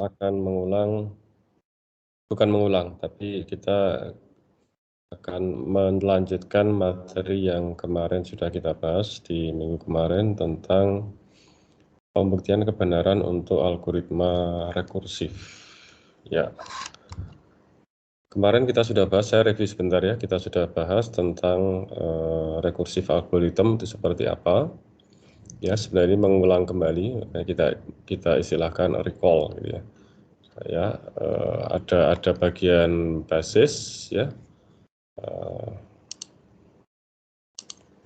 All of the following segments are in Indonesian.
akan bukan mengulang, tapi kita akan melanjutkan materi yang kemarin sudah kita bahas di minggu kemarin tentang pembuktian kebenaran untuk algoritma rekursif. Ya, kemarin kita sudah bahas, saya review sebentar ya, kita sudah bahas tentang rekursif algoritma itu seperti apa. Ya, sebenarnya mengulang kembali, kita istilahkan recall gitu ya. Ya, ada bagian basis ya.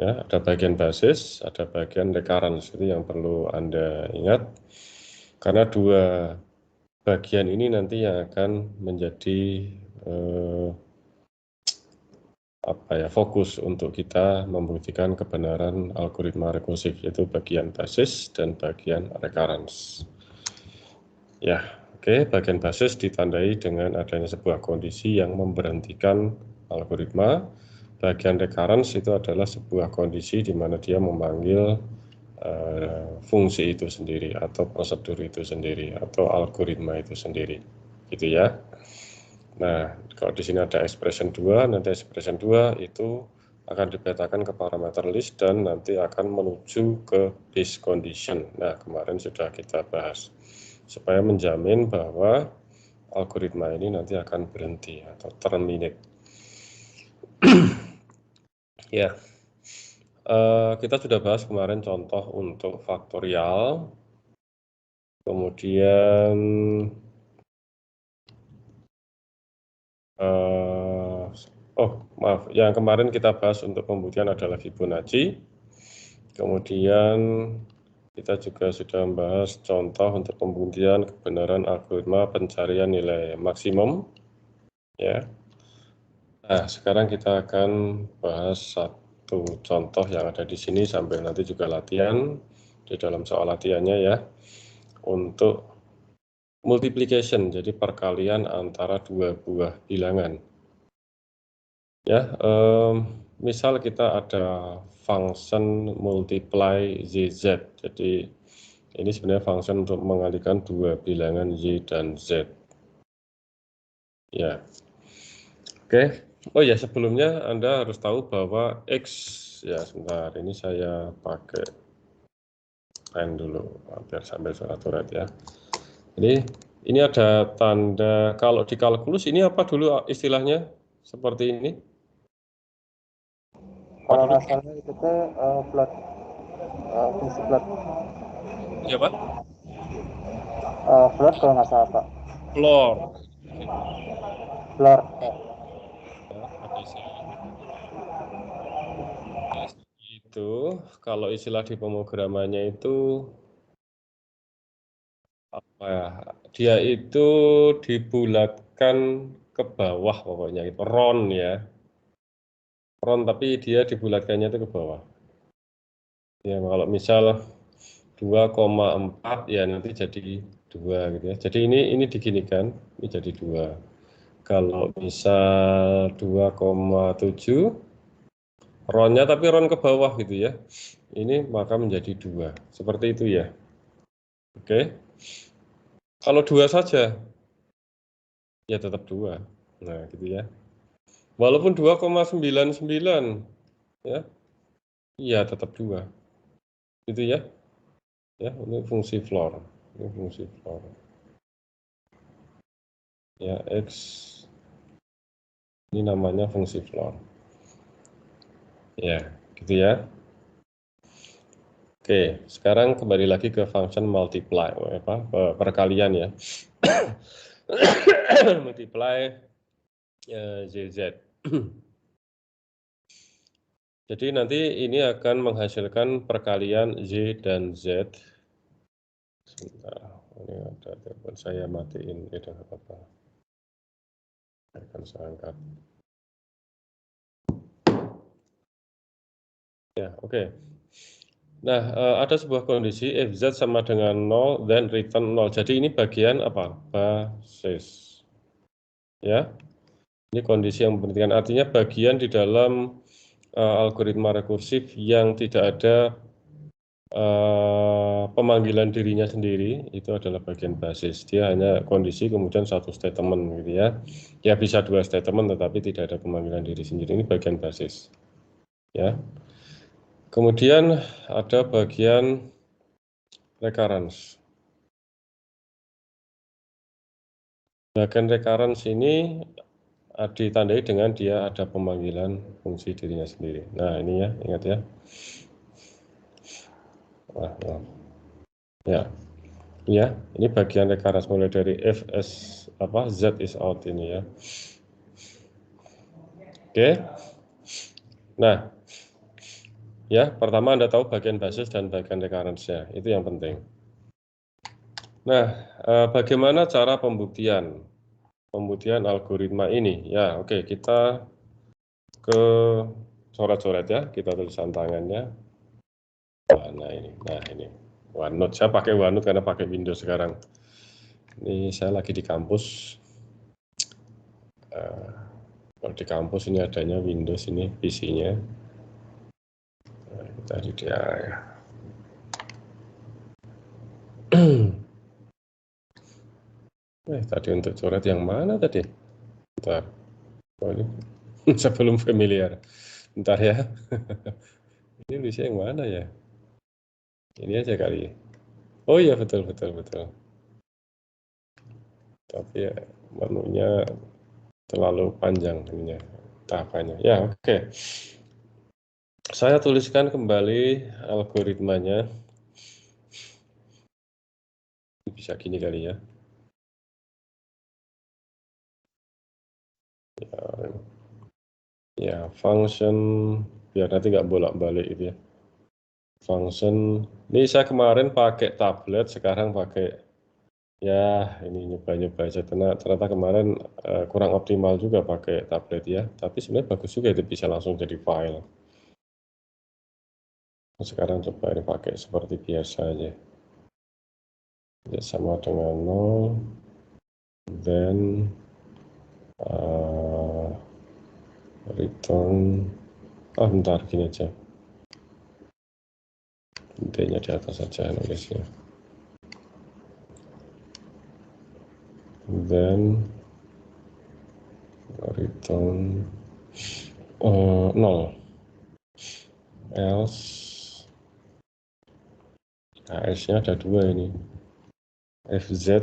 Ya, ada bagian basis, ada bagian recurrence, itu yang perlu Anda ingat. Karena dua bagian ini nanti yang akan menjadi fokus untuk kita membuktikan kebenaran algoritma rekursif, yaitu bagian basis dan bagian recurrence. Ya, oke, bagian basis ditandai dengan adanya sebuah kondisi yang memberhentikan algoritma. Bagian recurrence itu adalah sebuah kondisi di mana dia memanggil fungsi itu sendiri atau prosedur itu sendiri atau algoritma itu sendiri, gitu ya. Nah, kalau di sini ada expression 2, nanti expression 2 itu akan dipetakan ke parameter list dan nanti akan menuju ke base condition. Nah, kemarin sudah kita bahas supaya menjamin bahwa algoritma ini nanti akan berhenti atau terminate. Ya, kita sudah bahas kemarin contoh untuk faktorial, kemudian maaf, yang kemarin kita bahas untuk pembuktian adalah Fibonacci. Kemudian kita juga sudah membahas contoh untuk pembuktian kebenaran algoritma pencarian nilai maksimum. Ya. Nah, sekarang kita akan bahas satu contoh yang ada di sini sambil nanti juga latihan di dalam soal latihannya ya. Untuk multiplication, jadi perkalian antara dua buah bilangan. Ya, misal kita ada function multiply ZZ. Jadi ini sebenarnya function untuk mengalihkan dua bilangan Y dan Z. Ya. Oke. Oh ya, sebelumnya Anda harus tahu bahwa X, ya sebentar, ini saya pakai pen dulu, biar sambil surat-surat ya. Ini ada tanda, kalau di kalkulus ini apa dulu istilahnya seperti ini? Kalau nggak salah itu tuh plot, fungsi plot. Iya Pak? Plot kalau nggak salah Pak. Floor. Plot. Ya, ada saya. Itu kalau istilah di pemrogramannya itu apa ya? Dia itu dibulatkan ke bawah pokoknya itu round ya. Round tapi dia dibulatkannya itu ke bawah. Ya kalau misal 2,4 ya nanti jadi 2 gitu ya. Jadi ini diginikan, ini jadi 2. Kalau misal 2,7 roundnya tapi round ke bawah gitu ya. Ini maka menjadi 2. Seperti itu ya. Oke. Kalau 2 saja ya tetap 2. Nah, gitu ya. Walaupun 2,99 ya. Iya, tetap 2. Gitu ya. Ya, ini fungsi floor. Ini fungsi floor. Ya, X ini namanya fungsi floor. Ya, gitu ya. Oke, sekarang kembali lagi ke function multiply, perkalian ya. Multiply ZZ. Jadi nanti ini akan menghasilkan perkalian Z dan Z. Sebentar, ini ada telepon saya matiin, tidak apa-apa. Akan saya angkat. Ya, oke. Nah, ada sebuah kondisi if Z sama dengan 0, then return 0. Jadi ini bagian apa? Basis. Ya, ini kondisi yang memperhatikan. Artinya bagian di dalam algoritma rekursif yang tidak ada pemanggilan dirinya sendiri itu adalah bagian basis. Dia hanya kondisi kemudian satu statement gitu ya. Ya bisa dua statement tetapi tidak ada pemanggilan diri sendiri. Ini bagian basis. Ya. Kemudian ada bagian recurrence. Bagian recurrence ini ditandai dengan dia ada pemanggilan fungsi dirinya sendiri. Nah, ini ya, ingat ya. Nah. Ya. Ya, ini bagian recurrence mulai dari if z is out ini ya. Oke. Nah, ya, pertama Anda tahu bagian basis dan bagian recurrence-nya. Itu yang penting. Nah, bagaimana cara pembuktian algoritma ini? Ya, oke, kita ke coret-coret ya, kita tulisan tangannya. Nah, ini. OneNote. Saya pakai OneNote karena pakai Windows sekarang. Ini saya lagi di kampus. Kalau di kampus ini adanya Windows ini PC-nya. Nah, kita di dia ya. Tadi untuk coret yang mana tadi? Bentar. Oh, ini saya belum familiar. Bentar ya. Ini Indonesia yang mana ya? Ini aja kali. Oh iya, betul. Tapi ya, menunya terlalu panjang ininya, tahapannya. Ya, oke. Saya tuliskan kembali algoritmanya. Bisa gini kali ya. Ya, function biar nanti nggak bolak-balik gitu ya. Function. Ini saya kemarin pakai tablet, sekarang pakai ya ini nyoba-nyoba aja. Ternyata kemarin kurang optimal juga pakai tablet ya. Tapi sebenarnya bagus juga itu bisa langsung jadi file. Sekarang coba ini pakai seperti biasa aja. Ya, sama dengan 0. Then return. Bentar gini aja. D-nya di atas saja nulisnya. Then return 0. Else S-nya ada 2 ini. FZ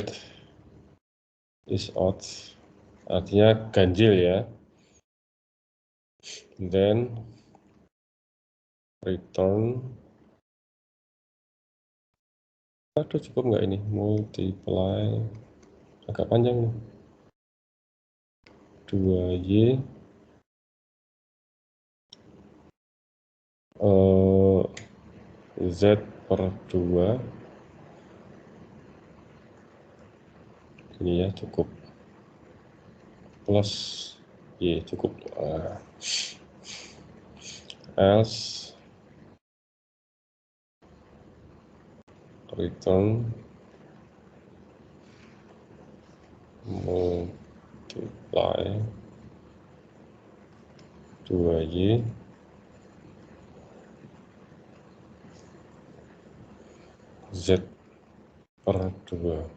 is out. Artinya ganjil ya. Then return. Aduh, cukup nggak ini? Multiply. Agak panjang nih. 2Y Z per 2. Ini ya cukup. Plus Y cukup. Else return multiply 2Y Z per 2.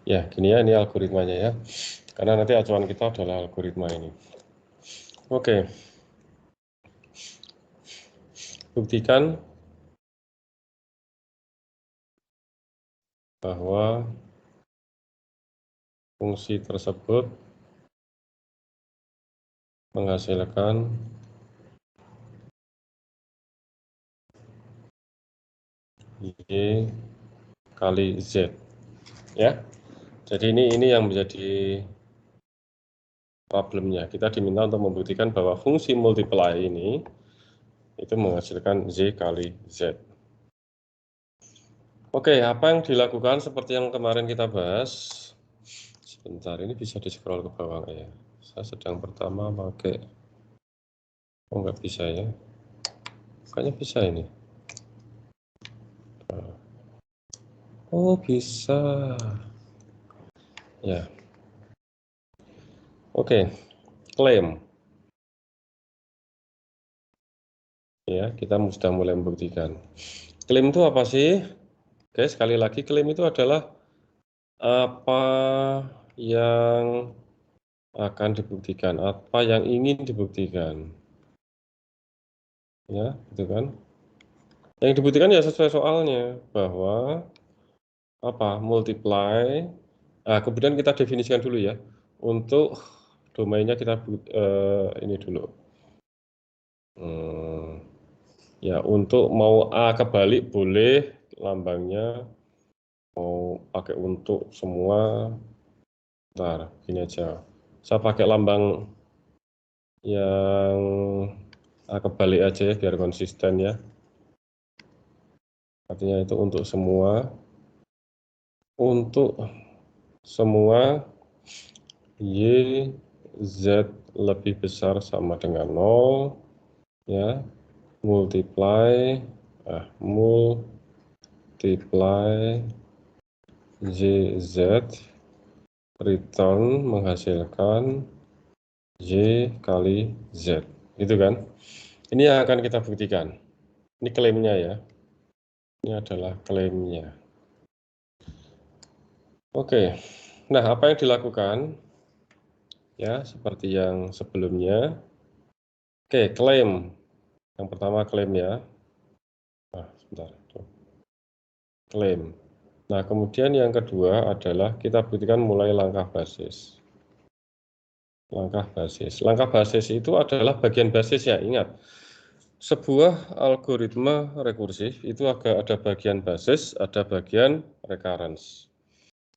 Ya, gini ya, ini algoritmanya ya. Karena nanti acuan kita adalah algoritma ini. Oke. Buktikan bahwa fungsi tersebut menghasilkan Y kali Z. Ya. Jadi ini yang menjadi problemnya. Kita diminta untuk membuktikan bahwa fungsi multiply ini itu menghasilkan Z kali Z. Oke, apa yang dilakukan seperti yang kemarin kita bahas. Sebentar, ini bisa di-scroll ke bawah ya. Saya sedang pertama pakai. Oh, nggak bisa ya. Kayaknya bisa ini. Oh, bisa. Ya. Oke, klaim. Ya, kita sudah mulai membuktikan. Klaim itu apa sih? Oke, sekali lagi klaim itu adalah apa yang akan dibuktikan, apa yang ingin dibuktikan. Ya, gitu kan. Yang dibuktikan ya sesuai soalnya, bahwa apa? Multiply. Kemudian kita definisikan dulu ya. Untuk domainnya kita ini dulu. Ya, untuk mau A kebalik boleh, lambangnya mau pakai untuk semua. Ntar, gini aja. Saya pakai lambang yang A kebalik aja ya, biar konsisten ya. Artinya itu untuk semua. Untuk semua Y, Z lebih besar sama dengan 0. Ya, multiply YZ return menghasilkan Y kali Z, gitu kan. Ini yang akan kita buktikan. Ini klaimnya ya, ini adalah klaimnya. Oke, nah apa yang dilakukan ya, seperti yang sebelumnya. Oke, klaim yang pertama, klaim ya. Sebentar, klaim. Nah, kemudian yang kedua adalah kita buktikan mulai langkah basis. Langkah basis itu adalah bagian basisnya. Ingat, sebuah algoritma rekursif itu ada bagian basis, ada bagian recurrence.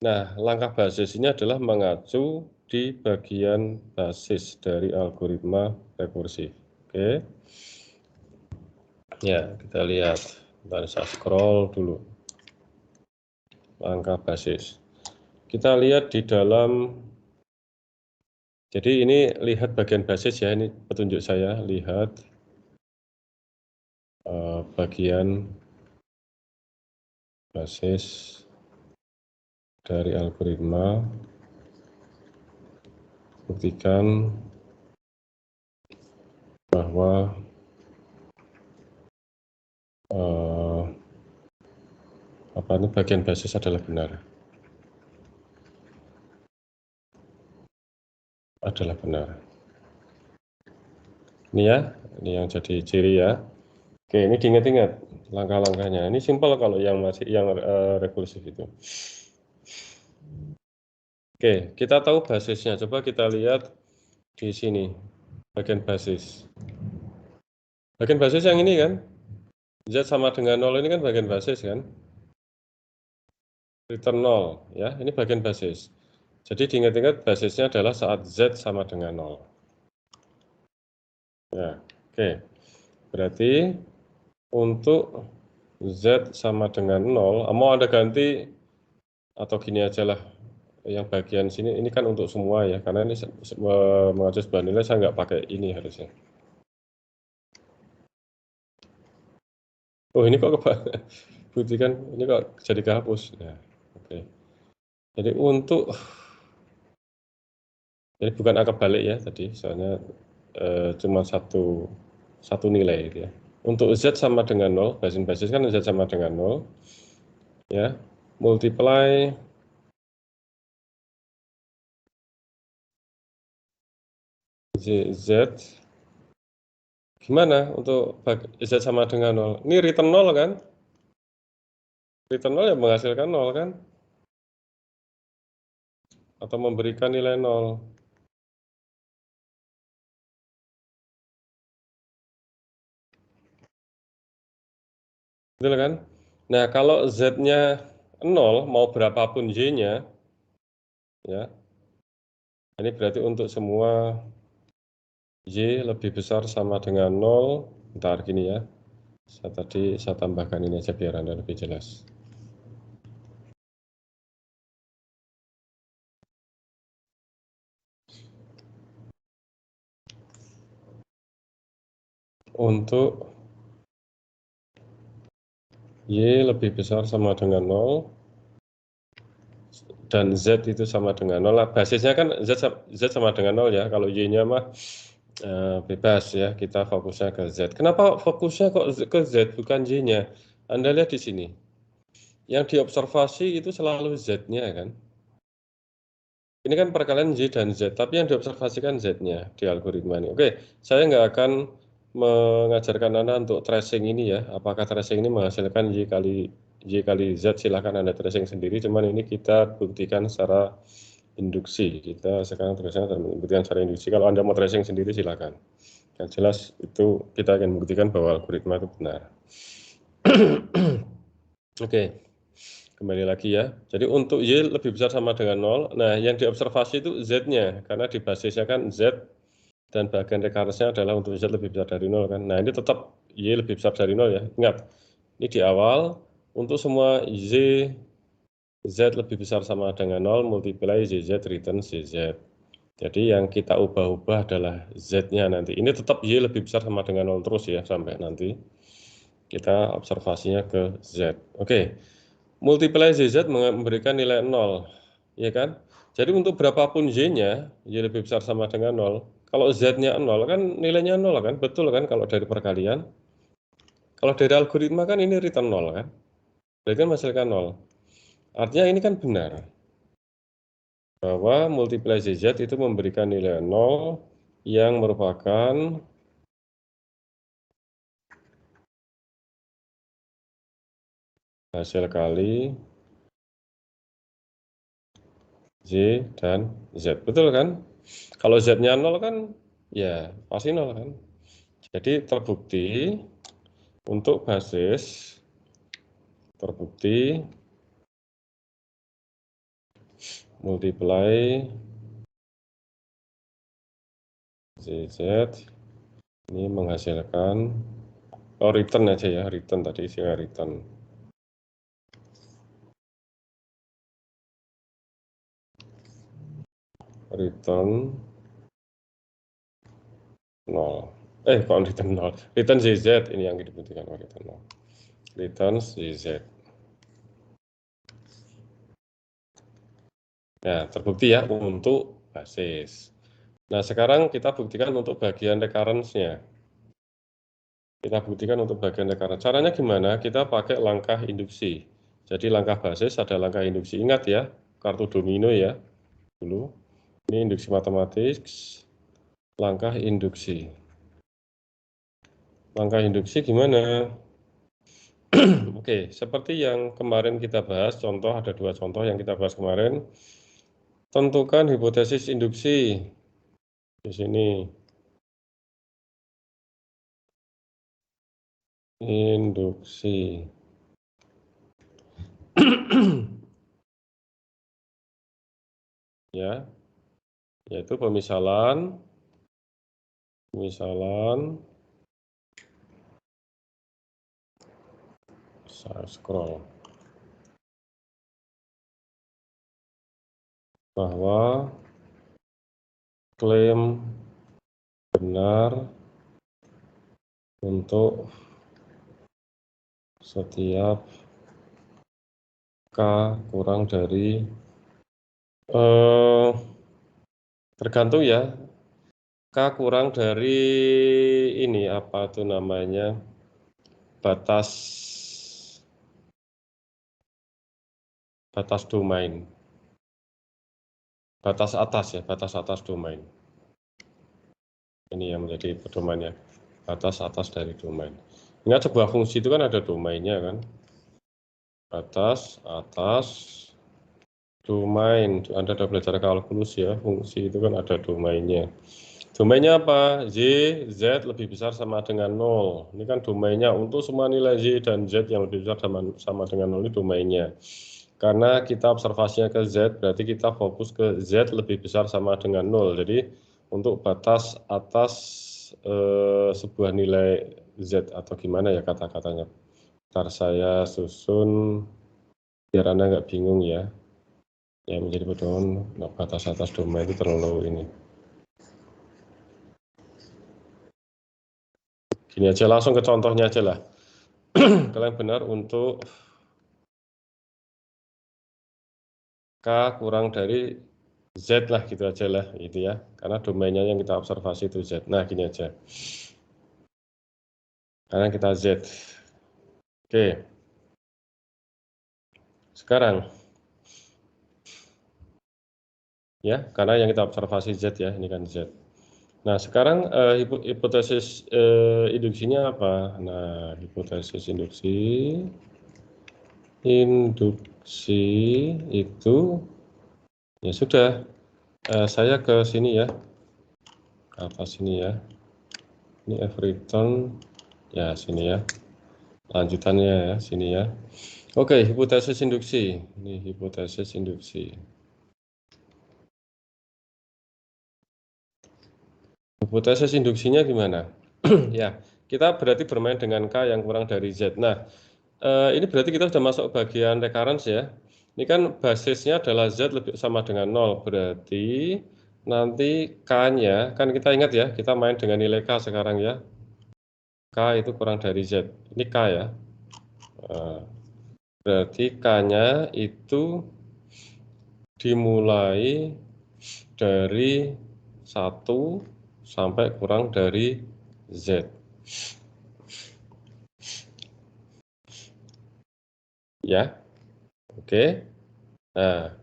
Nah, langkah basis ini adalah mengacu di bagian basis dari algoritma rekursif. Oke. Ya, kita lihat. Bentar, saya scroll dulu. Langkah basis. Kita lihat di dalam, jadi ini lihat bagian basis ya, ini petunjuk saya, lihat bagian basis dari algoritma, buktikan bahwa ini bagian basis adalah benar. Adalah benar. Ini ya, ini yang jadi ciri ya. Oke, ini diingat-ingat langkah-langkahnya. Ini simpel kalau yang rekursif itu. Oke, kita tahu basisnya. Coba kita lihat di sini, bagian basis. Bagian basis yang ini kan, Z sama dengan 0 ini kan bagian basis kan. Return 0, ya, ini bagian basis. Jadi diingat-ingat basisnya adalah saat Z sama dengan 0. Ya, oke. Berarti untuk Z sama dengan 0, mau Anda ganti atau gini aja lah. Yang bagian sini, ini kan untuk semua ya, karena ini mengacu sebuah nilai, saya nggak pakai ini harusnya. Oh, ini kok buktikan, ini kok jadi kehapus. Ya, oke. Jadi jadi bukan angka balik ya tadi, soalnya cuma satu nilai gitu ya. Untuk Z sama dengan 0, basis kan Z sama dengan 0, ya, multiply Z, gimana untuk Z sama dengan 0? Ini return 0 kan? Return 0 ya menghasilkan 0 kan? Atau memberikan nilai 0. Betul kan? Nah, kalau Z-nya 0, mau berapapun Y-nya, ya, ini berarti untuk semua Y lebih besar sama dengan 0, ntar gini ya, saya tambahkan ini aja biar Anda lebih jelas. Untuk Y lebih besar sama dengan 0, dan Z itu sama dengan 0, basisnya kan Z sama dengan 0 ya, kalau Y-nya mah bebas ya, kita fokusnya ke Z. Kenapa fokusnya kok ke Z bukan Y-nya? Anda lihat di sini. Yang diobservasi itu selalu Z-nya kan. Ini kan perkalian Y dan Z, tapi yang diobservasikan Z-nya di algoritma ini. Oke, saya nggak akan mengajarkan Anda untuk tracing ini ya. Apakah tracing ini menghasilkan Y kali Z, silahkan Anda tracing sendiri. Cuman ini kita buktikan secara induksi. Kita sekarang tracing dan membuktikan secara induksi. Kalau Anda mau tracing sendiri silahkan. Yang jelas itu kita akan membuktikan bahwa algoritma itu benar. Oke, kembali lagi ya. Jadi untuk Y lebih besar sama dengan 0. Nah, yang diobservasi itu Z-nya. Karena di basisnya kan Z dan bagian recurrence-nya adalah untuk Z lebih besar dari 0 kan. Nah, ini tetap Y lebih besar dari 0 ya. Ingat, ini di awal untuk semua Z lebih besar sama dengan 0 multiply ZZ return ZZ. Jadi yang kita ubah-ubah adalah Z-nya nanti. Ini tetap Y lebih besar sama dengan 0 terus ya sampai nanti kita observasinya ke Z. Oke. Multiply ZZ memberikan nilai 0. Ya kan? Jadi untuk berapapun Y-nya, Y lebih besar sama dengan 0. Kalau Z-nya 0 kan nilainya 0 kan? Betul kan kalau dari perkalian? Kalau dari algoritma kan ini return 0 kan? Berarti kan menghasilkan 0. Artinya ini kan benar. Bahwa multiply ZZ itu memberikan nilai 0 yang merupakan hasil kali Z dan Z. Betul kan? Kalau Z-nya 0 kan ya pasti 0 kan? Jadi terbukti untuk basis terbukti multiply ZZ ini menghasilkan return aja ya, return tadi isinya return. Return 0. Kok return 0? Return ZZ ini yang dibuktikan return 0. Return ZZ. Nah, terbukti ya untuk basis. Nah, sekarang kita buktikan untuk bagian recurrence-nya. Kita buktikan untuk bagian recurrence. Caranya gimana? Kita pakai langkah induksi. Jadi langkah basis ada langkah induksi. Ingat ya, kartu domino ya. Dulu. Ini induksi matematik. Langkah induksi. Langkah induksi gimana? Oke, seperti yang kemarin kita bahas, contoh ada 2 contoh yang kita bahas kemarin. Tentukan hipotesis induksi. Di sini. Induksi. Ya, yaitu pemisalan saya scroll bahwa klaim benar untuk setiap K kurang dari tergantung ya, K kurang dari ini apa tuh namanya, batas domain, batas atas domain. Ini yang menjadi pedomannya, batas atas dari domain. Ingat sebuah fungsi itu kan ada domainnya kan, batas atas domain. Anda sudah belajar kalkulus ya, fungsi itu kan ada domainnya. Domainnya apa? Y, Z lebih besar sama dengan 0. Ini kan domainnya untuk semua nilai Y dan Z yang lebih besar sama dengan 0 ini domainnya. Karena kita observasinya ke Z, berarti kita fokus ke Z lebih besar sama dengan 0. Jadi untuk batas atas sebuah nilai Z atau gimana ya kata-katanya. Ntar saya susun biar Anda nggak bingung ya. Yang menjadi pedoman batas atas domain itu terlalu ini. Gini aja, langsung ke contohnya aja lah. Kalau yang benar untuk K kurang dari Z lah gitu aja lah gitu ya, karena domainnya yang kita observasi itu Z. Nah gini aja, karena kita Z. Oke, sekarang ya, karena yang kita observasi Z ya, ini kan Z. Nah sekarang hipotesis induksinya apa? Nah hipotesis induksi itu ya sudah, saya ke sini ya, ke atas sini ya, ini F return ya sini ya, lanjutannya ya sini ya. Oke, hipotesis induksi, ini hipotesis induksi. Hipotesis induksinya gimana? Ya, kita berarti bermain dengan K yang kurang dari Z. Nah, ini berarti kita sudah masuk bagian recurrence ya. Ini kan basisnya adalah Z lebih sama dengan 0. Berarti nanti K-nya, kan kita ingat ya, kita main dengan nilai K sekarang ya. K itu kurang dari Z. Ini K ya. Berarti K-nya itu dimulai dari 1 sampai kurang dari Z. Ya, oke. Nah,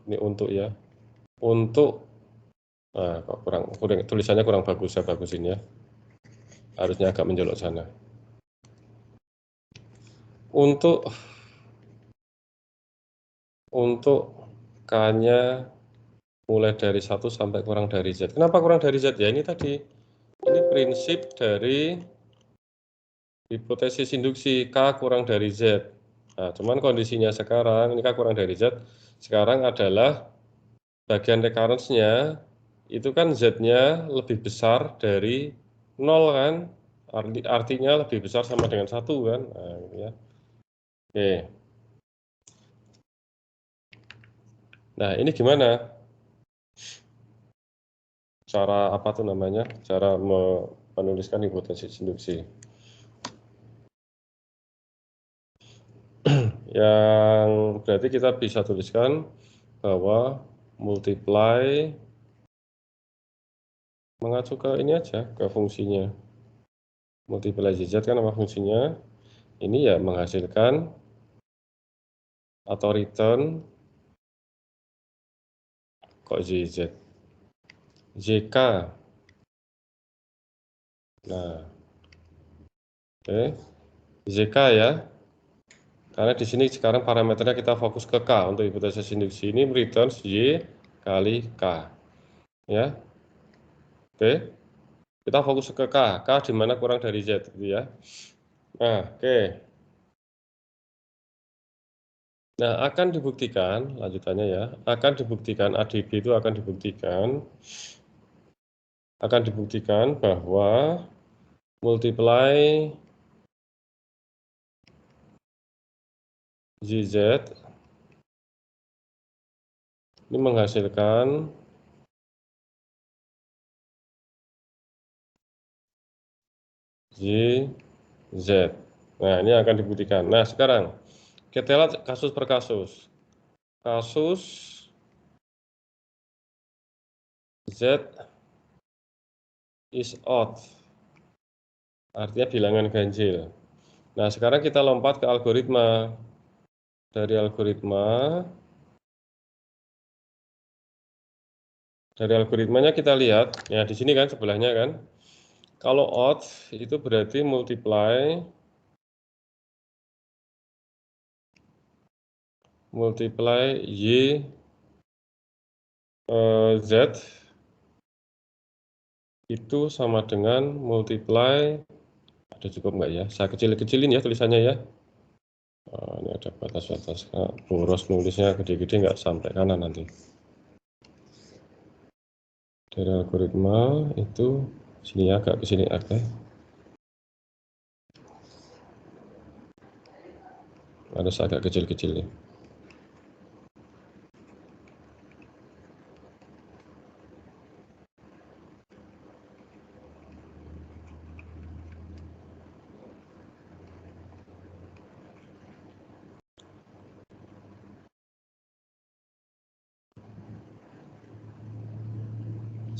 ini untuk ya, untuk, nah kok kurang tulisannya kurang bagus, saya bagusin ya, harusnya agak menjolok sana. Untuk K-nya mulai dari 1 sampai kurang dari Z. Kenapa kurang dari Z ya? Ini tadi, ini prinsip dari hipotesis induksi K kurang dari Z. Nah, cuman kondisinya sekarang, ini K kurang dari Z, sekarang adalah bagian recurrence-nya, itu kan Z-nya lebih besar dari 0 kan, artinya lebih besar sama dengan 1 kan. Nah, ya. Oke. Nah, ini gimana? Cara apa tuh namanya? Cara menuliskan hipotesis induksi. Yang berarti kita bisa tuliskan bahwa multiply mengacu ke ini aja, ke fungsinya. Multiply ZZ kan apa fungsinya? Ini ya menghasilkan atau return kok ZZ. JK. Nah, oke. ZK ya. Karena di sini sekarang parameternya kita fokus ke K untuk hipotesis induksi. Ini returns Y kali K. Ya. Oke. Kita fokus ke K. K di mana kurang dari Z gitu ya. Nah, oke. Nah, akan dibuktikan, lanjutannya ya, akan dibuktikan, ADB itu akan dibuktikan bahwa multiply ZZ ini menghasilkan ZZ. Nah, ini akan dibuktikan. Nah, sekarang kita lihat kasus per kasus. Kasus Z is odd, artinya bilangan ganjil. Nah, sekarang kita lompat ke algoritma. Dari algoritmanya kita lihat, ya di sini kan sebelahnya kan. Kalau odd itu berarti multiply Y Z itu sama dengan multiply, ada cukup nggak ya? Saya kecil-kecilin ya tulisannya ya. Ini ada batas-batas, boros nulisnya gede-gede nggak sampai kanan nanti. Dari algoritma itu sini agak ke sini ada. Harus agak kecil-kecil nih.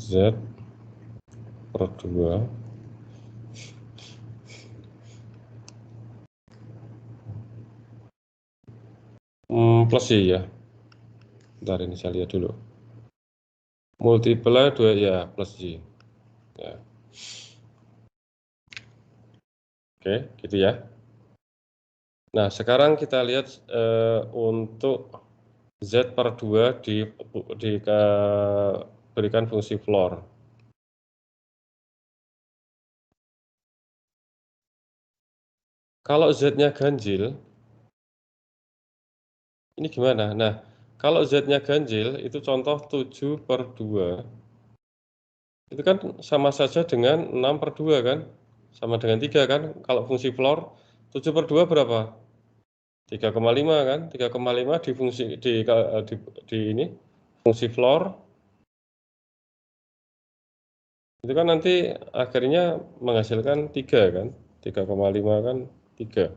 Z per 2 plus Y ya. Bentar, ini saya lihat dulu. Multiply 2 ya, plus Y. Ya. Oke, gitu ya. Nah, sekarang kita lihat untuk Z per 2 diberikan fungsi floor. Kalau Z-nya ganjil, ini gimana? Nah, kalau Z-nya ganjil, itu contoh 7 per 2. Itu kan sama saja dengan 6 per 2 kan? Sama dengan 3 kan? Kalau fungsi floor, 7 per 2 berapa? 3,5 kan? 3,5 di fungsi di ini fungsi floor itu kan nanti akhirnya menghasilkan 3 kan? 3,5 kan 3.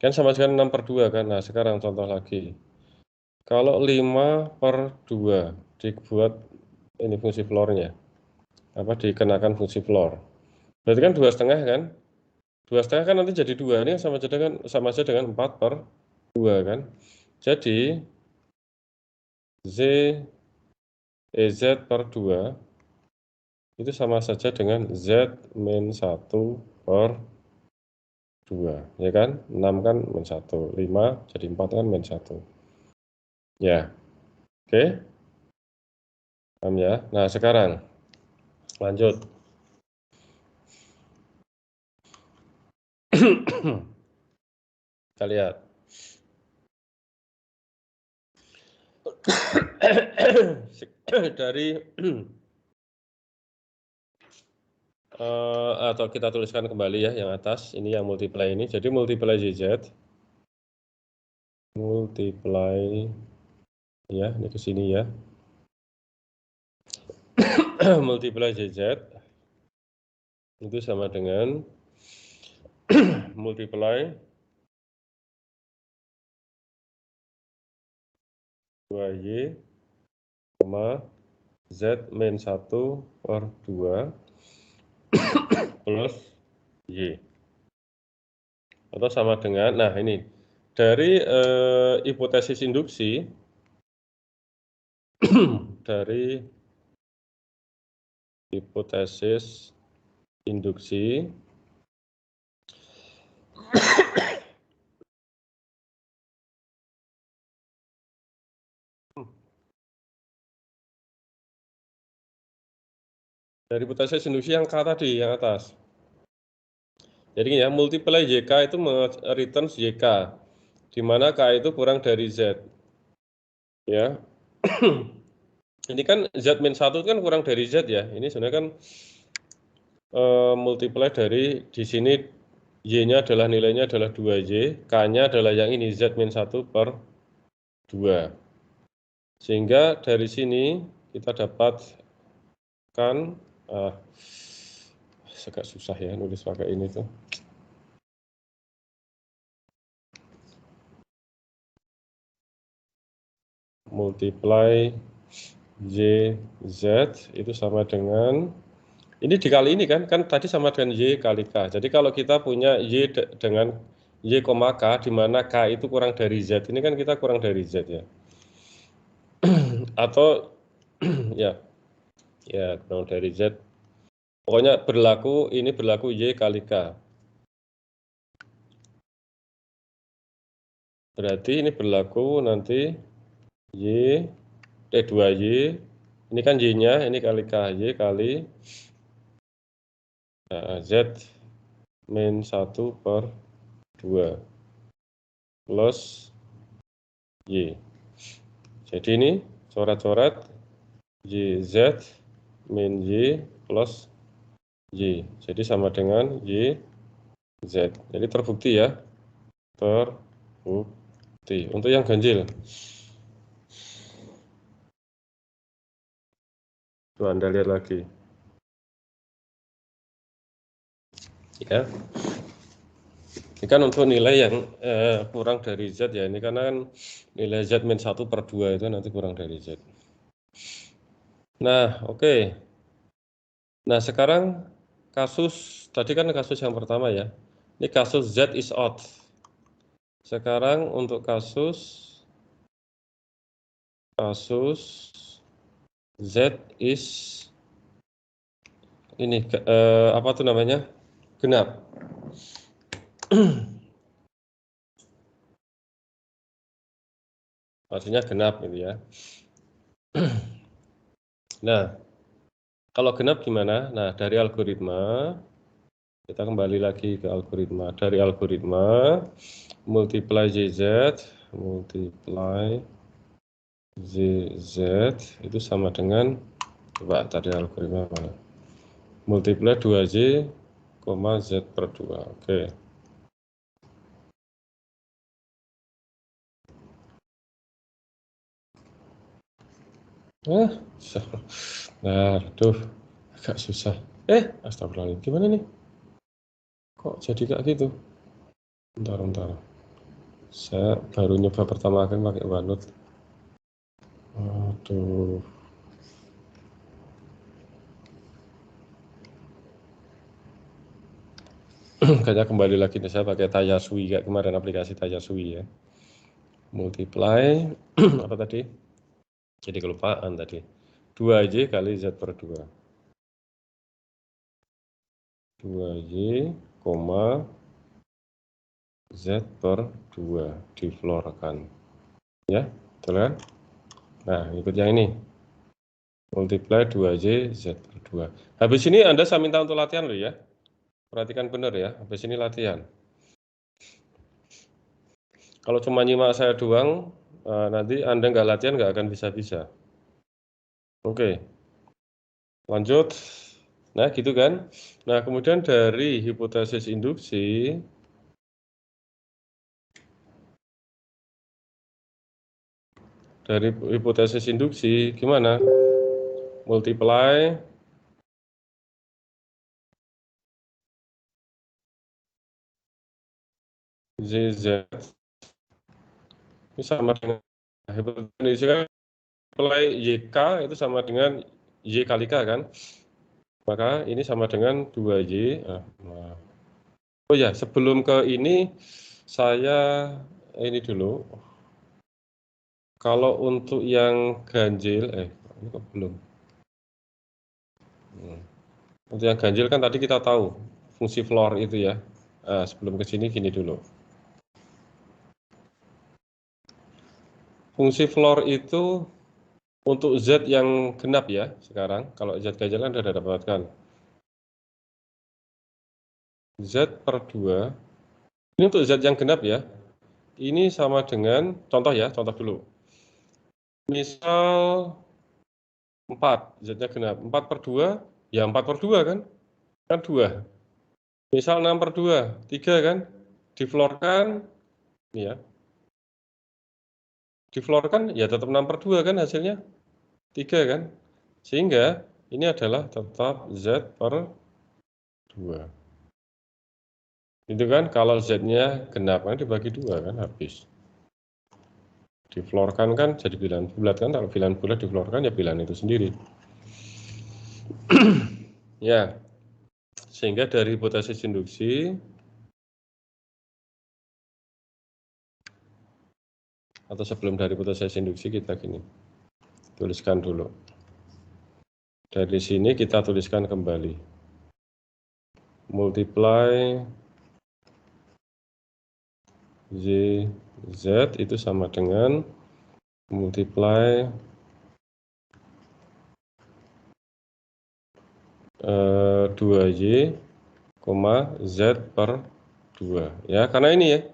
Kan sama dengan 6 per 2 kan? Nah, sekarang contoh lagi. Kalau 5 per 2 dibuat ini fungsi floornya, apa dikenakan fungsi floor. Berarti kan 2,5 kan? 2,5 kan nanti jadi 2, ini sama saja dengan 4 per 2 kan? Jadi Z per 2 itu sama saja dengan Z min 1 per 2, ya kan? 6 kan min 1, 5 jadi 4 kan min 1. Ya, oke? Paham ya? Nah, sekarang lanjut. Kita lihat. Dari atau kita tuliskan kembali ya yang atas, ini yang multiply ini. Jadi multiply ZZ. Multiply ya, ini ke sini ya. Multiply ZZ itu sama dengan multiply 2Y Z min 1 per 2 plus Y. Atau sama dengan, nah ini, dari hipotesis induksi, dari hipotesis induksi, dari hipotesis induksi yang K tadi, yang atas. Jadi ya, multiply YK itu returns YK, di mana K itu kurang dari Z. Ya. Ini kan Z min 1 kan kurang dari Z ya. Ini sebenarnya kan multiply dari di sini Y-nya adalah nilainya adalah 2Y, K-nya adalah yang ini Z min 1 per 2. Sehingga dari sini kita dapatkan agak susah ya nulis pakai ini tuh. Multiply YZ itu sama dengan ini dikali ini kan tadi sama dengan Y kali K. Jadi kalau kita punya Y dengan Y, K, di mana K itu kurang dari Z, ini kan kita kurang dari Z ya. Atau ya kurang dari Z. Pokoknya ini berlaku Y kali K. Berarti ini berlaku nanti 2Y, ini kan Y-nya, ini kali K, Y kali Z min 1 per 2 plus Y. Jadi ini coret-coret YZ min Y plus Y. Jadi sama dengan YZ. Jadi terbukti ya. Terbukti. Untuk yang ganjil. Tuh Anda lihat lagi. Ya. Ini kan untuk nilai yang kurang dari Z ya. Ini karena kan nilai Z min 1 per 2 itu nanti kurang dari Z. Nah, oke. Nah, sekarang kasus, tadi kan kasus yang pertama ya. Ini kasus Z is odd. Sekarang untuk kasus Z is ini apa tuh namanya? Genap. Artinya genap gitu ya. Nah, kalau genap gimana? Nah, dari algoritma kita kembali lagi ke algoritma. Dari algoritma multiply JZ multiply ZZ itu sama dengan, coba tadi algoritma mana? Multiply 2Z, Z per 2. Oke. Nah, aduh, agak susah. Astagfirullahaladzim, gimana nih? Kok jadi kayak gitu? Bentar. Saya baru nyoba pertama kali pakai OneNote. Aduh. Kayaknya kembali lagi nih, saya pakai Tayasui kayak kemarin, aplikasi Tayasui ya. Multiply apa tadi? Jadi kelupaan tadi. 2Y kali Z per 2. 2Y, Z per 2 diflorkan. Ya, betul kan? Nah, ikut yang ini. Multiply 2Y Z per 2. Habis ini Anda saya minta untuk latihan loh ya. Perhatikan benar ya, habis ini latihan. Kalau cuma nyimak saya doang, nanti Anda nggak latihan nggak akan bisa-bisa. Oke, lanjut. Nah, gitu kan. Nah, kemudian dari hipotesis induksi, gimana? Multiply ZZ ini sama dengan hipotesis induksi kan, multiply YK itu sama dengan Y kali K kan? Maka ini sama dengan 2Y. Nah. Oh ya, sebelum ke ini, saya ini dulu. Kalau untuk yang ganjil, ini kok belum. Untuk yang ganjil kan tadi kita tahu fungsi floor itu ya. Sebelum ke sini gini dulu. Fungsi floor itu untuk Z yang genap ya sekarang. Kalau Z ganjil kan sudah dapatkan. Z per 2. Ini untuk Z yang genap ya. Ini sama dengan, contoh ya, contoh dulu. Misal 4, Z-nya genap. 4 per 2, ya 4 per 2 kan? Kan 2. Misal 6 per 2, 3 kan? Diflorkan, ya. Diflorkan, ya tetap 6 per 2 kan hasilnya? 3 kan? Sehingga ini adalah tetap Z per 2. Itu kan kalau Z-nya genap kan dibagi 2 kan habis. Diflorkan kan jadi bilangan bulat kan? Kalau bilangan bulat diflorkan ya bilangan itu sendiri. Ya, sehingga dari hipotesis induksi atau sebelum dari hipotesis induksi kita gini, tuliskan dulu. Dari sini kita tuliskan kembali. Multiply Z itu sama dengan multiply 2Y, Z per 2. Ya, karena ini ya,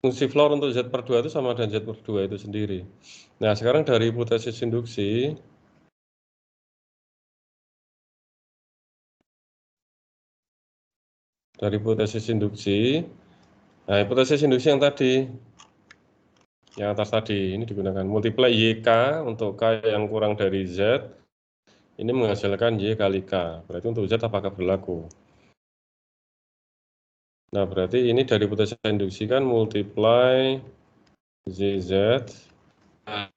fungsi floor untuk Z per 2 itu sama dengan Z per 2 itu sendiri. Nah, sekarang dari hipotesis induksi, nah hipotesis induksi yang tadi, yang atas tadi, ini digunakan multiply YK untuk K yang kurang dari Z, ini menghasilkan Y kali K. Berarti untuk Z apakah berlaku? Nah, berarti ini dari hipotesis induksi kan multiply ZZ. Nah,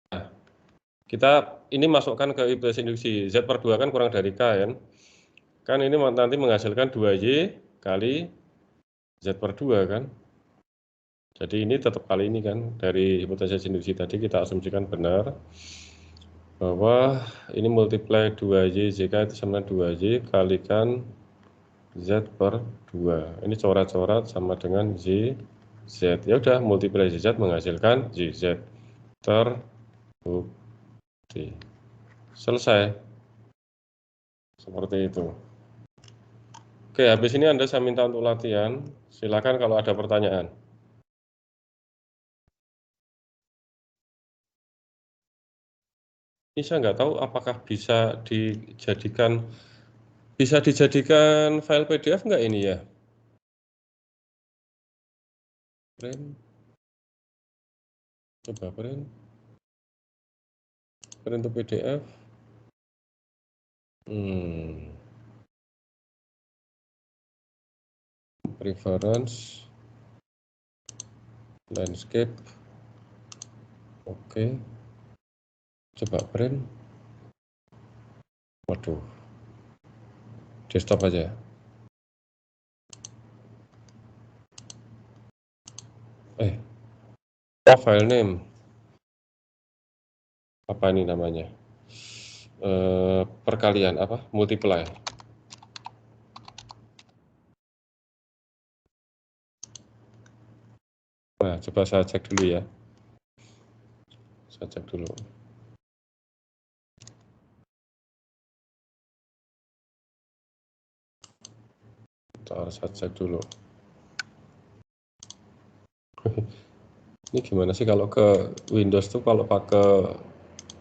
kita ini masukkan ke hipotesis induksi. Z per 2 kan kurang dari K kan. Kan ini nanti menghasilkan 2Y kali Z per 2 kan. Jadi ini tetap kali ini kan, dari hipotesis induksi tadi kita asumsikan benar bahwa ini multiply 2Y JK itu sama 2Y kalikan Z per 2. Ini coret-coret sama dengan Z. Ya udah, multiply Z menghasilkan ZZ. Terbukti. Selesai. Seperti itu. Oke, habis ini Anda saya minta untuk latihan. Silakan kalau ada pertanyaan. Ini saya nggak tahu apakah bisa dijadikan file PDF nggak ini ya? Print. Coba print to PDF. Preference landscape. Oke. Coba print. Waduh. Desktop aja. File name. Apa ini namanya? Perkalian apa? Multiply. Nah, coba saya cek dulu ya. Saya cek dulu. Saya cek dulu. Ini gimana sih kalau ke Windows tuh, kalau pakai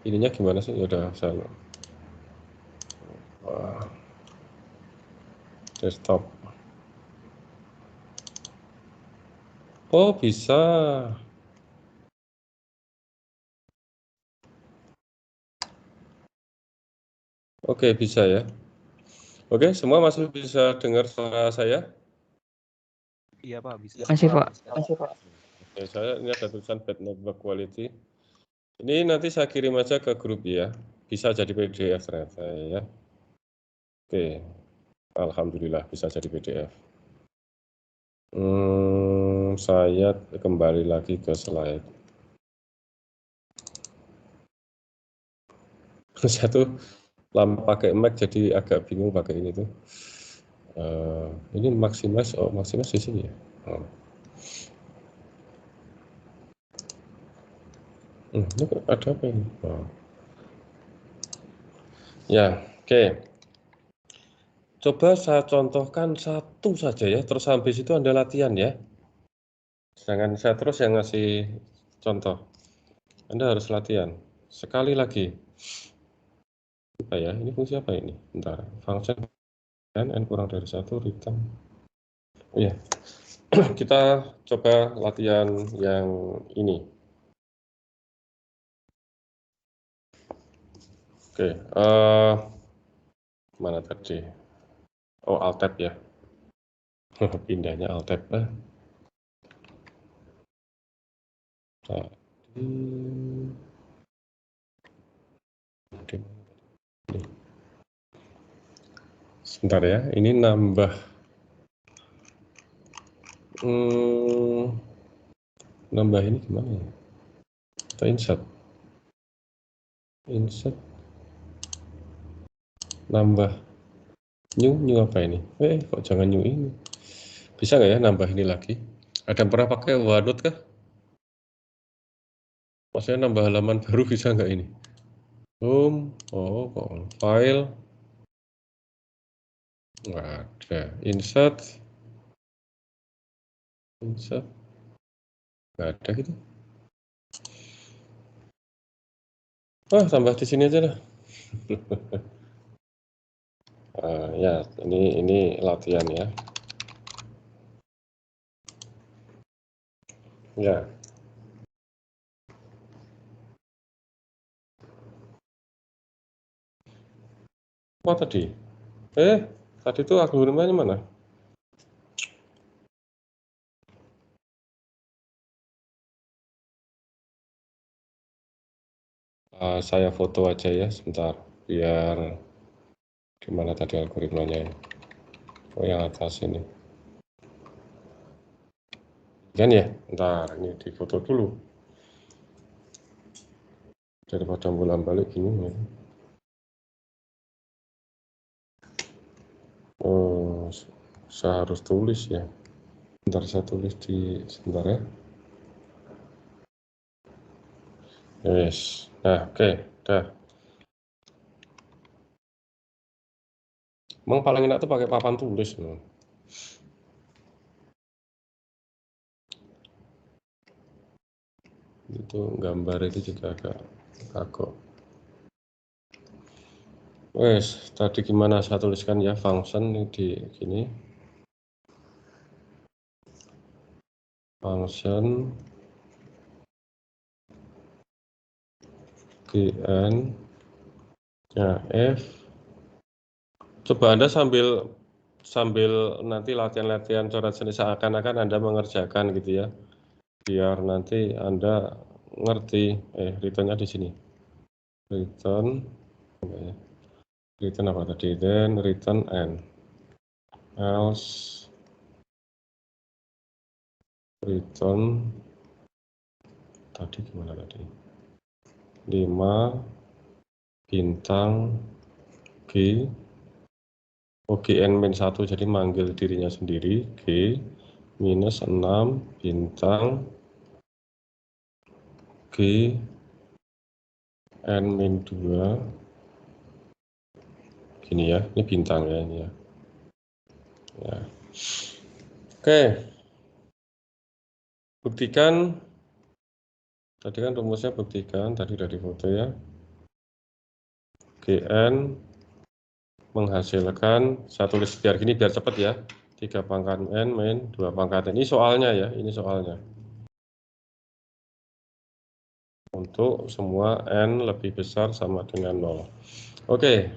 ininya gimana sih? Ya udah saya desktop. Oh, bisa. Oke, bisa ya. Oke, semua masih bisa dengar suara saya? Iya Pak, bisa. Masih Pak. Oke, ini ada tulisan bad network quality. Ini nanti saya kirim aja ke grup ya. Bisa jadi PDF ternyata ya. Oke, alhamdulillah bisa jadi PDF. Saya kembali lagi ke slide. Saya tuh lama pakai Mac jadi agak bingung pakai ini tuh. Ini maximize di sini ya. Ini ada apa ini? Ya, oke. Coba saya contohkan satu saja ya, terus habis itu Anda latihan ya. Sedangkan saya terus yang ngasih contoh. Anda harus latihan. Sekali lagi. Apa ya? Ini fungsi apa ini? Bentar. Function n kurang dari 1 return. Oh ya. Kita coba latihan yang ini. Oke, mana tadi? Oh, Alt Tab ya. Pindahnya Alt Tab. Sebentar ya, ini nambah. Nambah ini gimana ya? Kita insert. Nambah new apa ini? Kok jangan new ini? Bisa nggak ya nambah ini lagi? Ada yang pernah pakai OneNote kah? Maksudnya nambah halaman baru bisa nggak ini? Home, file, nggak ada. Insert, nggak ada gitu. Tambah di sini aja lah. Ya, ini latihan ya. Ya. Apa tadi? Tadi itu algoritmanya mana? Saya foto aja ya sebentar, biar Gimana tadi algoritmanya? Oh, yang atas ini. Kan ya? Ntar ini difoto dulu. Daripada bolak-balik gini ya. Oh, saya harus tulis ya. Ntar saya tulis di sebentar ya. Yes. Nah, oke, dah. Emang paling enak tuh pakai papan tulis loh. Itu gambar itu juga agak kagok. Wes, tadi gimana saya tuliskan ya function ini di gini. Function gn ya f. Coba Anda sambil nanti latihan-latihan coret seni seakan-akan Anda mengerjakan gitu ya. Biar nanti Anda ngerti. Return-nya di sini. Return apa tadi? Then return n. Else return tadi gimana tadi? 5 bintang G. Gn-1 jadi manggil dirinya sendiri. G minus 6 bintang G n-2 gini ya, ini bintang ya ini ya. Oke, buktikan tadi kan rumusnya, buktikan tadi udah difoto ya. Gn menghasilkan, saya tulis biar gini biar cepet ya, 3 pangkat n min 2 pangkat n. Ini soalnya ya, ini soalnya untuk semua n lebih besar sama dengan 0. Oke,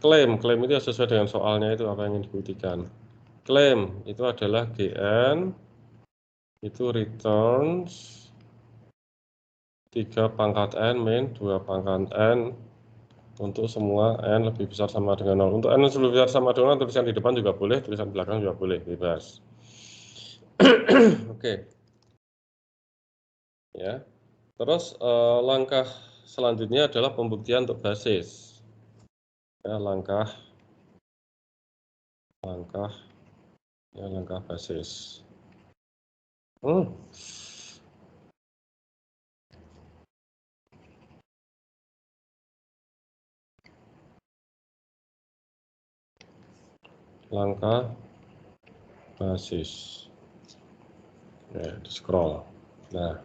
klaim itu sesuai dengan soalnya itu apa yang ingin dibuktikan. Klaim itu adalah Gn itu returns 3 pangkat n min 2 pangkat n untuk semua n lebih besar sama dengan 0. Untuk n lebih besar sama dengan 0, tulisan di depan juga boleh, tulisan belakang juga boleh, bebas. Oke. Ya. Terus langkah selanjutnya adalah pembuktian untuk basis. Ya, langkah basis. Langkah basis. Ya, di scroll. Nah,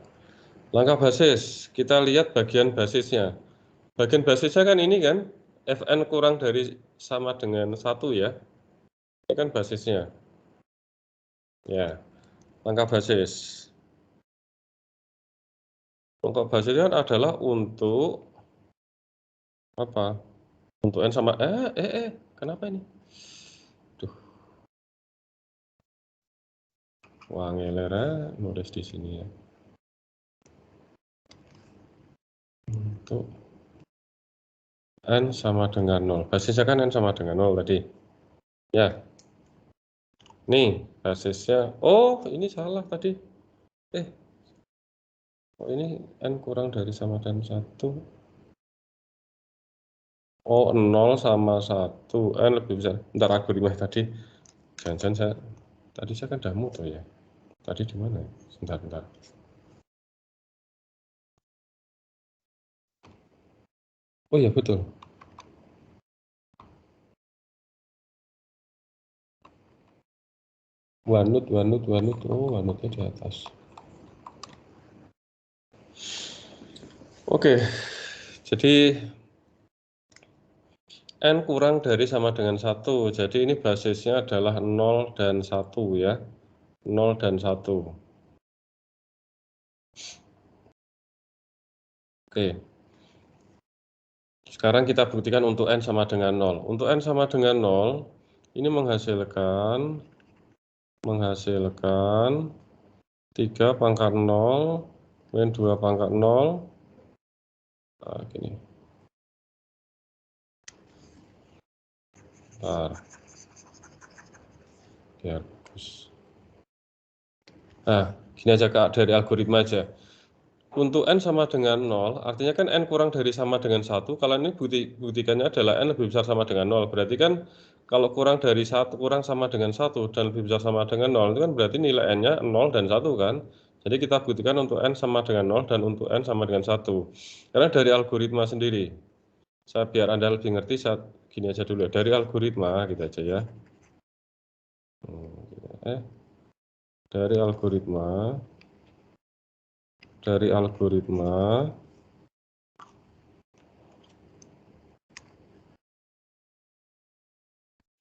langkah basis, kita lihat bagian basisnya. Bagian basisnya kan ini kan, Fn kurang dari sama dengan 1 ya. Ini kan basisnya. Ya, langkah basis. Langkah basisnya adalah untuk apa? Untuk n sama kenapa ini? Duh. Wah, ngelera nulis di sini ya. Untuk n sama dengan 0. Basisnya kan n sama dengan 0 tadi. Ya. Nih, basisnya. Oh, ini salah tadi. Oh, ini n kurang dari sama dengan 1. Oh, 0 sama 1. N lebih besar. Bentar, algoritma tadi. Jangan-jangan tadi saya kan udah muter ya. Tadi di mana? Bentar. Oh iya, betul. Wanut. Oh, wanutnya di atas. Oke. Jadi n kurang dari sama dengan 1. Jadi ini basisnya adalah 0 dan 1 ya. 0 dan 1. Oke. Sekarang kita buktikan untuk n sama dengan 0. Untuk n sama dengan 0, ini menghasilkan 3 pangkat 0 min 2 pangkat 0. Nah, gini. Bentar. Biar bagus. Nah, gini aja Kak, dari algoritma aja. Untuk N sama dengan 0, artinya kan N kurang dari sama dengan 1. Kalau ini buktikannya adalah N lebih besar sama dengan 0. Berarti kan kalau kurang dari 1, kurang sama dengan 1, dan lebih besar sama dengan 0, itu kan berarti nilai N-nya 0 dan 1 kan. Jadi kita buktikan untuk N sama dengan 0 dan untuk N sama dengan 1. Karena dari algoritma sendiri. Biar Anda lebih ngerti, gini aja dulu ya. Dari algoritma, gitu aja ya. Dari algoritma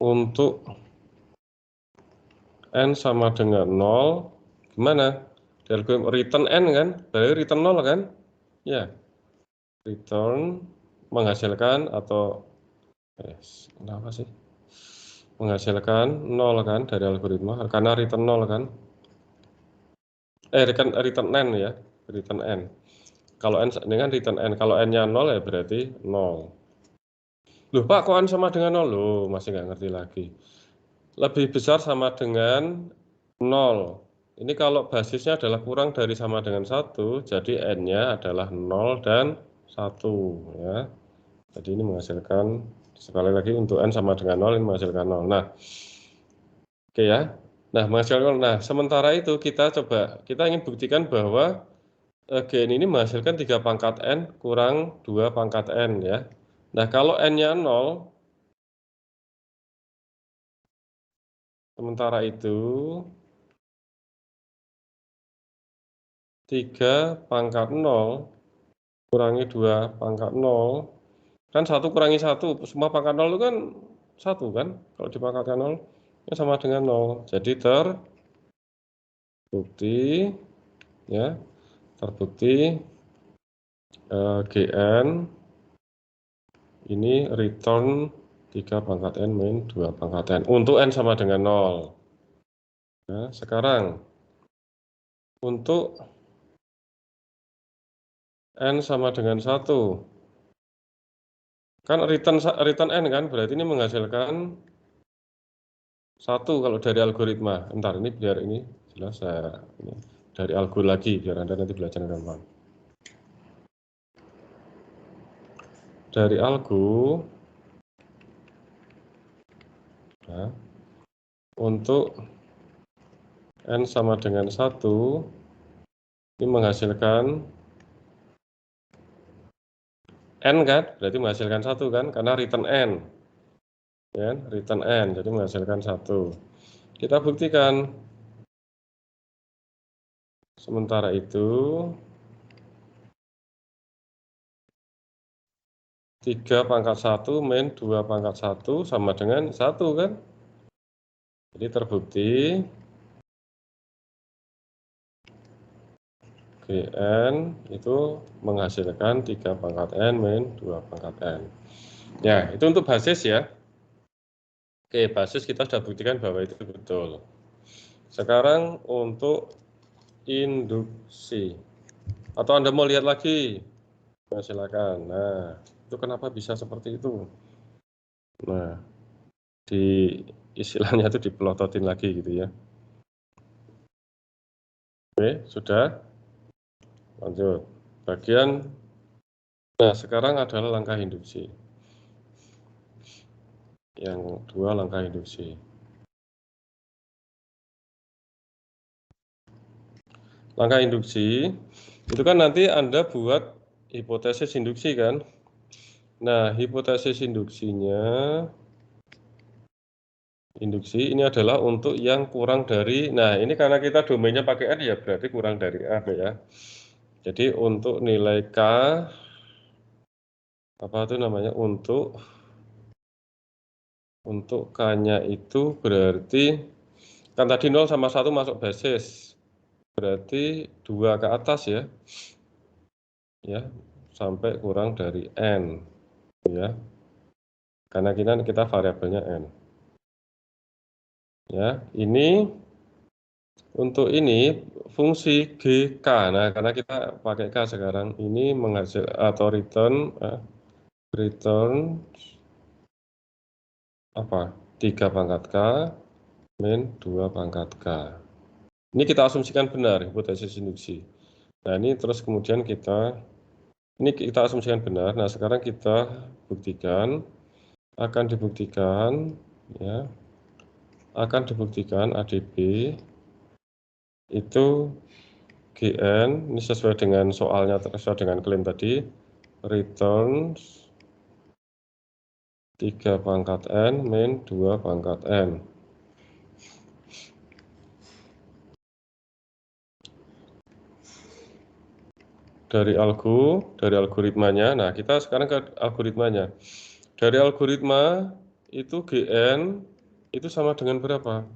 untuk N sama dengan 0, gimana? Dari algoritma return N kan? Dari return 0 kan? Ya, return menghasilkan atau kenapa sih? Menghasilkan 0 kan dari algoritma, karena return 0 kan? Return N ya, return N. Kalau N dengan return N, kalau N-nya 0 ya berarti 0. Loh Pak, kok N sama dengan 0? Loh, masih nggak ngerti lagi. Lebih besar sama dengan 0. Ini kalau basisnya adalah kurang dari sama dengan 1, jadi N-nya adalah 0 dan 1. Ya. Jadi ini menghasilkan, sekali lagi untuk N sama dengan 0, ini menghasilkan 0. Nah, oke ya. Nah, menghasilkan 0. Nah, sementara itu kita ingin buktikan bahwa Gen ini menghasilkan 3 pangkat N kurang 2 pangkat N ya. Nah, kalau N-nya 0, sementara itu 3 pangkat 0 kurangi 2 pangkat 0, kan 1 kurangi 1, semua pangkat 0 itu kan 1 kan, kalau dipangkatkan 0, ya sama dengan 0. Jadi terbukti, ya, Gn ini return 3 pangkat N min 2 pangkat N, untuk N sama dengan 0. Nah, sekarang, untuk N sama dengan 1, kan return N kan, berarti ini menghasilkan 1 kalau dari algoritma. Bentar, ini biar ini jelas ini dari algo lagi, biar Anda nanti belajar gampang. Dari algo, nah, untuk N sama dengan 1, ini menghasilkan N kan, berarti menghasilkan 1 kan, karena return N. Ya, return N, jadi menghasilkan 1. Kita buktikan. Sementara itu, 3 pangkat 1 min 2 pangkat 1 sama dengan 1 kan. Jadi terbukti Gn itu menghasilkan 3 pangkat N min 2 pangkat N. Ya, itu untuk basis ya. Oke, basis kita sudah buktikan bahwa itu betul. Sekarang untuk induksi. Atau Anda mau lihat lagi? Nah, silakan. Nah, itu kenapa bisa seperti itu? Nah, istilahnya itu dipelototin lagi gitu ya. Oke, sudah. Lanjut. Nah, sekarang adalah langkah induksi. Yang kedua, langkah induksi. Langkah induksi, itu kan nanti Anda buat hipotesis induksi kan. Nah, hipotesis induksinya, ini adalah untuk yang kurang dari, nah ini karena kita domainnya pakai N ya, berarti kurang dari A ya. Jadi untuk nilai K, apa itu namanya, untuk K-nya itu berarti, kan tadi 0 sama 1 masuk basis, berarti 2 ke atas ya, sampai kurang dari N, ya, karena kita variabelnya N. Ya, ini untuk ini fungsi GK. Nah, karena kita pakai K sekarang, ini menghasil atau return apa? 3 pangkat K min 2 pangkat K. Ini kita asumsikan benar, hipotesis induksi. Nah, ini terus kemudian ini kita asumsikan benar. Nah, sekarang kita buktikan, akan dibuktikan ADB itu GN, ini sesuai dengan soalnya, sesuai dengan klaim tadi, returns 3 pangkat N min 2 pangkat N. Dari algoritmanya, nah kita sekarang ke algoritmanya. Dari algoritma itu GN itu sama dengan berapa?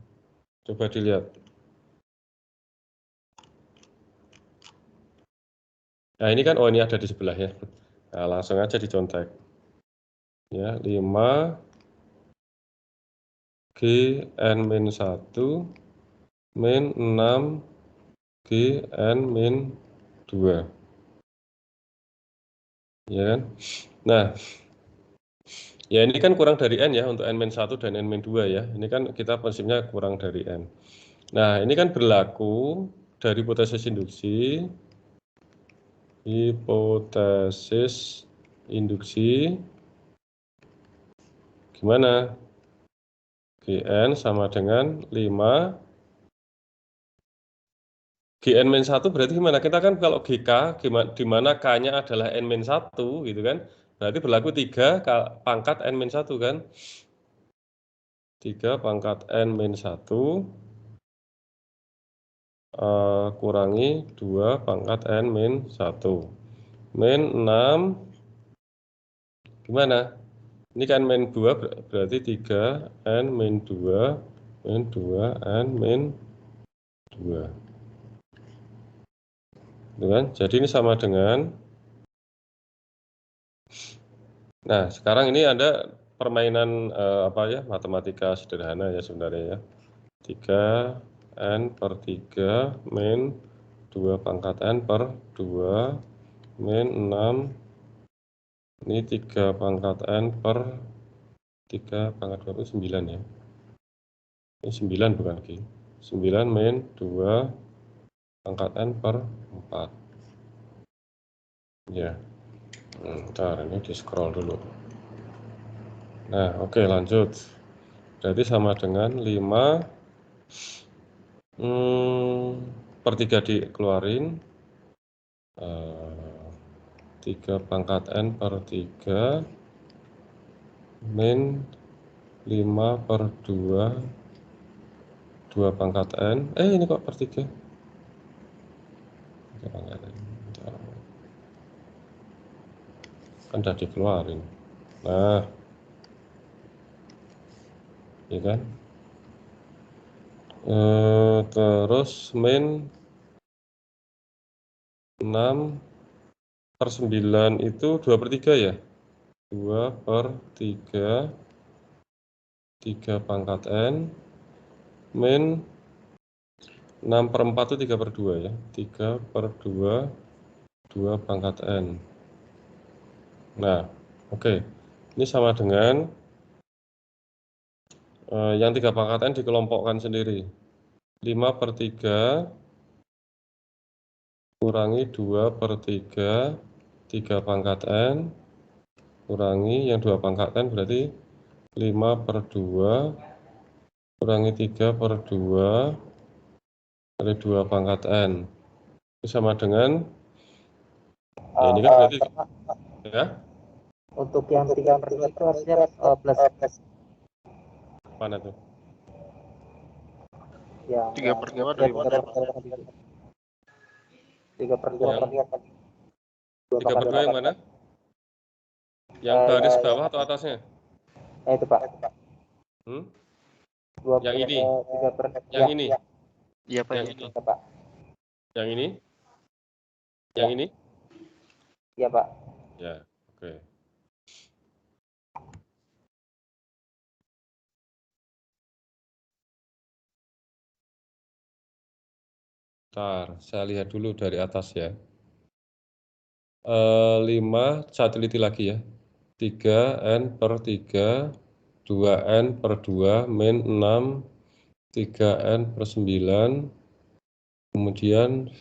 Coba dilihat. Nah ini kan, ini ada di sebelah ya. Nah, langsung aja dicontek. Ya, 5 GN min 1 min 6 GN min 2. Ya kan? Nah, ya ini kan kurang dari N ya untuk N-1 dan N-2 ya. Ini kan kita prinsipnya kurang dari N. Nah, ini kan berlaku dari hipotesis induksi. Hipotesis induksi gimana? GN sama dengan 5. GN-1 berarti gimana? Kita kan kalau GK, di mana K-nya adalah N-1 gitu kan. Berarti berlaku 3 pangkat N-1 kan. 3 pangkat N-1 kurangi 2 pangkat N-1. Min 6 gimana? Ini kan min 2 berarti 3 N min 2 min 2 N min 2. Gitu kan? Jadi ini sama dengan, nah sekarang ini ada permainan matematika sederhana ya sebenarnya ya. 3 N per 3 min 2 pangkat N per 2 min 6. Ini 3 pangkat N per 3 pangkat 2 itu 9 ya. Ini 9 bukan G. 9 min 2 pangkat N per 4. Ya. Ntar ini di scroll dulu. Nah, oke lanjut. Berarti sama dengan 5 per 3 dikeluarin. 3 pangkat N per 3 min 5 per 2 2 pangkat N. Ini kok per 3? 3 pangkat N. Kan udah dikeluarin. Nah, ya kan? Terus min 6 per 9 itu 2 per 3 ya? 2 per 3 3 pangkat N min 6 per 4 itu 3 per 2 ya. 3 per 2 2 pangkat N. Nah, oke. Ini sama dengan yang 3 pangkat N dikelompokkan sendiri. 5 per 3 kurangi 2 per 3 3 pangkat N kurangi yang 2 pangkat N berarti 5 per 2 kurangi 3 per 2 kali 2 pangkat N. Itu sama dengan, ya ini kan berarti, ya. Untuk yang 3 per 2 itu harusnya plus. Mana tuh? Ya, 3 per 2 dari mana? 3 per 2 3 per 2 yang mana? Yang baris bawah atau atasnya? Itu Pak. Yang ini? Yang ini? Iya Pak, yang itu. ini? Pak. Yang ini? Yang ini? Iya Pak. Ya, oke. Bentar, saya lihat dulu dari atas ya. 5, saya teliti lagi ya. 3 N per 3 2N per 2 min 6, 3N per 9, kemudian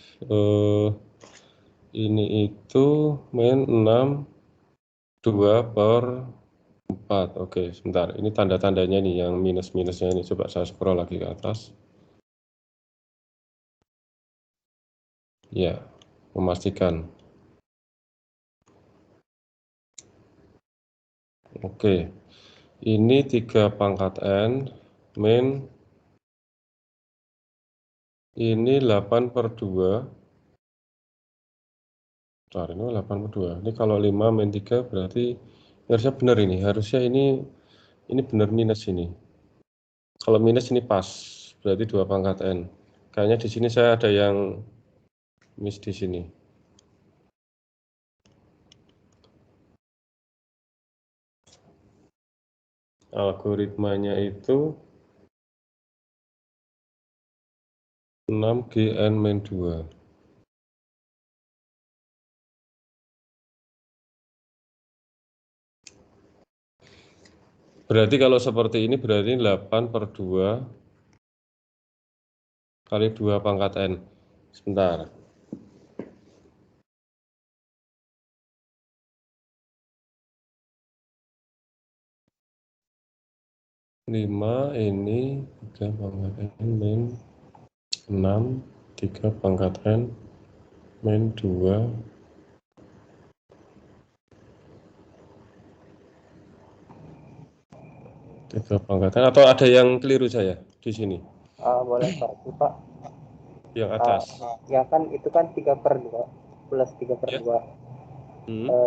ini itu min 6, 2 per 4. Oke, sebentar. Ini tanda-tandanya nih yang minus-minusnya ini. Coba saya scroll lagi ke atas. Ya, memastikan. Oke, ini 3 pangkat N min ini 8 per 2. Bentar, ini 8 per 2. Ini kalau 5 min 3 berarti harusnya benar ini. Harusnya ini benar minus ini. Kalau minus ini pas, berarti 2 pangkat N. Kayaknya di sini saya ada yang miss di sini. Algoritmanya itu 6GN min 2. Berarti kalau seperti ini berarti 8 per 2 kali 2 pangkat N. Sebentar. 5 ini 3 pangkat N min 6, 3 pangkat N min 2. Tiga pangkat N, atau ada yang keliru saya di sini? Boleh koreksi Pak. Yang atas. Ya kan itu kan 3 per 2 plus 3 per Ya. 2.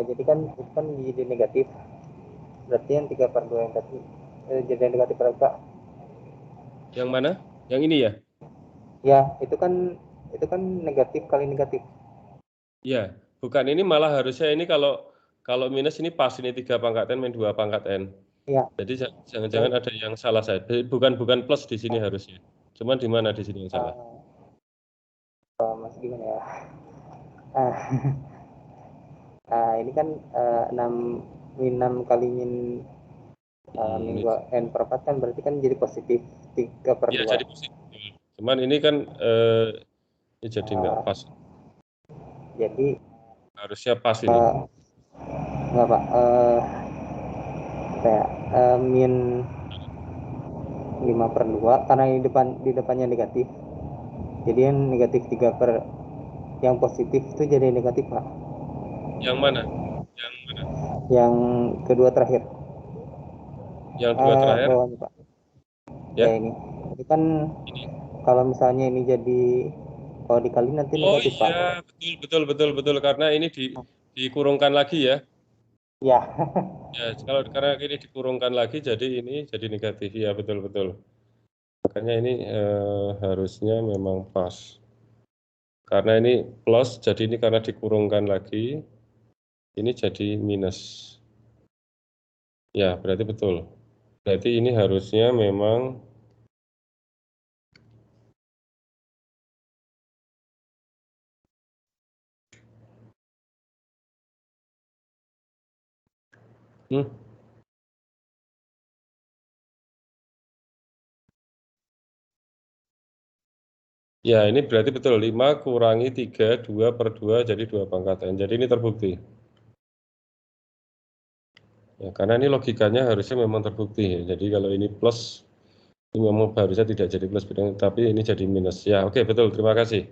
Jadi kan itu kan jadi negatif. Berarti yang 3 per 2 yang tadi jadi negatif berapa? Yang mana? Yang ini ya? Ya, itu kan negatif kali negatif. Ya, bukan, ini malah harusnya ini kalau minus ini pas, ini 3 pangkat N min 2 pangkat N. Iya. Jadi jangan-jangan ada yang salah saya. Bukan plus di sini harusnya. Cuman di mana di sini yang salah? Mas gimana ya? Ini kan 6 kali min 2 N per 4 kan berarti kan jadi positif 3 per 2. Iya, jadi positif. Cuman ini kan ini jadi nggak pas. Jadi Harusnya pas ini. Nggak Pak. Min 5 per 2 karena di depannya negatif. Jadi yang negatif 3 per yang positif itu jadi negatif Pak. Yang mana? Yang kedua terakhir. Yang dua terakhir? Bawahnya Pak. Ya. Ini kan kalau misalnya ini jadi kalau dikali nanti negatif Pak. Oh iya, betul karena ini dikurungkan lagi ya. Ya. Ya, karena ini dikurungkan lagi jadi ini jadi negatif ya, betul. Makanya ini harusnya memang pas. Karena ini plus, jadi ini karena dikurungkan lagi, ini jadi minus. Ya, berarti betul. Berarti ini harusnya memang ya, ini berarti betul, 5 kurangi 3, 2 per 2, jadi 2 pangkat N. Jadi ini terbukti. Ya, karena ini logikanya harusnya memang terbukti. Jadi kalau ini plus, ini memang harusnya tidak jadi plus, tapi ini jadi minus. Ya, oke, betul, terima kasih.